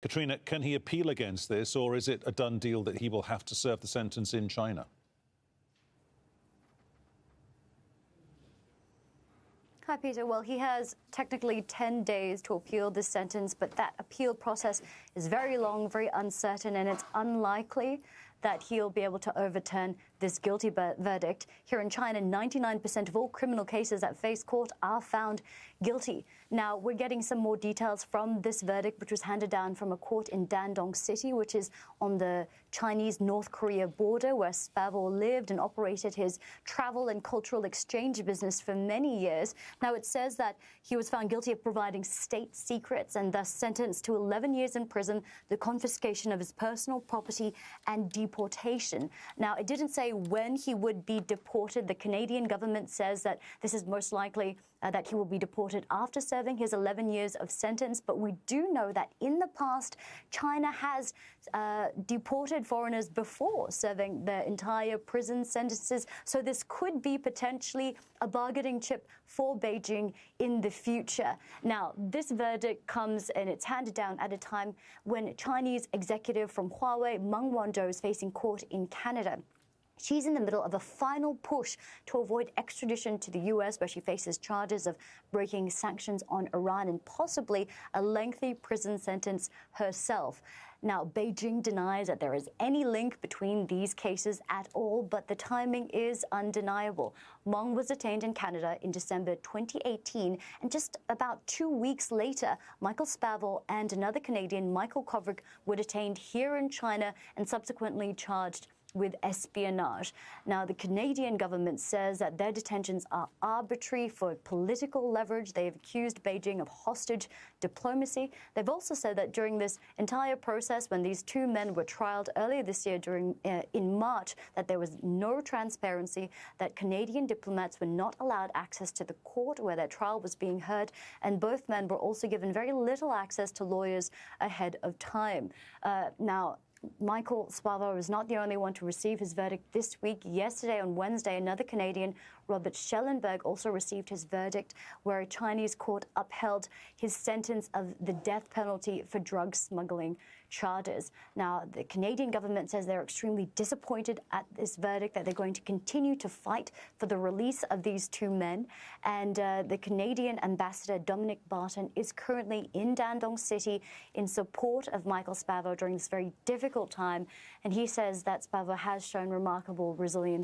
Katrina, can he appeal against this, or is it a done deal that he will have to serve the sentence in China? Hi, Peter. Well, he has technically 10 days to appeal this sentence, but that appeal process is very long, very uncertain, and it's unlikely that he'll be able to overturn this guilty verdict. Here in China, 99% of all criminal cases that face court are found guilty. Now, we're getting some more details from this verdict, which was handed down from a court in Dandong City, which is on the Chinese-North Korea border, where Spavor lived and operated his travel and cultural exchange business for many years. Now, it says that he was found guilty of providing state secrets and thus sentenced to 11 years in prison, the confiscation of his personal property, and deportation. Now, it didn't say when he would be deported. The Canadian government says that this is most likely that he will be deported after serving his 11 years of sentence. But we do know that in the past, China has deported foreigners before serving their entire prison sentences. So this could be potentially a bargaining chip for Beijing in the future. Now, this verdict comes and it's handed down at a time when Chinese executive from Huawei, Meng Wanzhou, is facing court in Canada. She's in the middle of a final push to avoid extradition to the U.S., where she faces charges of breaking sanctions on Iran and possibly a lengthy prison sentence herself. Now, Beijing denies that there is any link between these cases at all, but the timing is undeniable. Meng was detained in Canada in December 2018, and just about 2 weeks later, Michael Spavor and another Canadian, Michael Spavor, were detained here in China and subsequently charged with espionage. Now, the Canadian government says that their detentions are arbitrary for political leverage. They've accused Beijing of hostage diplomacy. They've also said that during this entire process, when these two men were trialed earlier this year in March, that there was no transparency, that Canadian diplomats were not allowed access to the court where their trial was being heard, and both men were also given very little access to lawyers ahead of time. Now, Michael Spavor is not the only one to receive his verdict this week. Yesterday, on Wednesday, another Canadian, Robert Schellenberg, also received his verdict, where a Chinese court upheld his sentence of the death penalty for drug smuggling charges. Now, the Canadian government says they're extremely disappointed at this verdict, that they're going to continue to fight for the release of these two men. And the Canadian ambassador, Dominic Barton, is currently in Dandong City in support of Michael Spavor during this very difficult time. And he says that Spavor has shown remarkable resilience